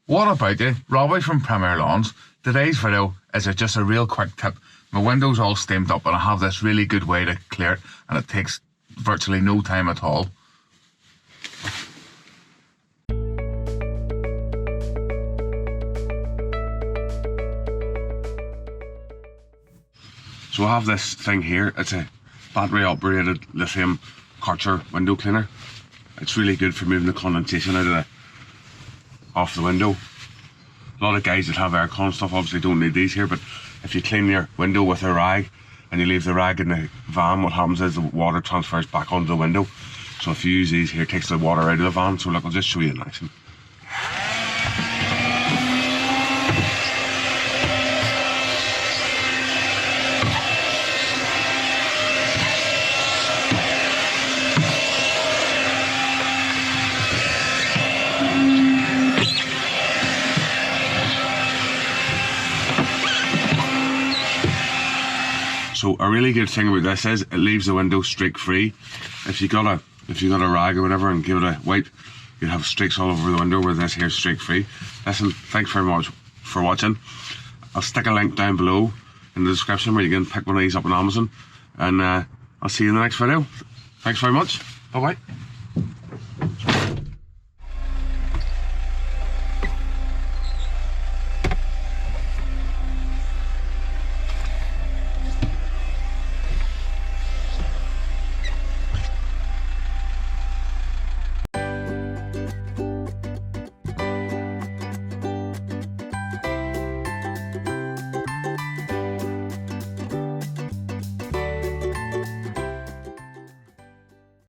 What about you? Robbie from Premier Lawns. Today's video is just a real quick tip. My window's all steamed up and I have this really good way to clear it, and it takes virtually no time at all. So I have this thing here. It's a battery operated lithium Karcher window cleaner. It's really good for moving the condensation off the window. A lot of guys that have aircon and stuff obviously don't need these here, but if you clean your window with a rag and you leave the rag in the van, what happens is the water transfers back onto the window. So if you use these here, it takes the water out of the van. So look, I'll just show you in action. So a really good thing about this is it leaves the window streak free. If you got a rag or whatever and give it a wipe, you'd have streaks all over the window, where this here is streak free. Listen, thanks very much for watching. I'll stick a link down below in the description where you can pick one of these up on Amazon, and I'll see you in the next video. Thanks very much. Bye bye.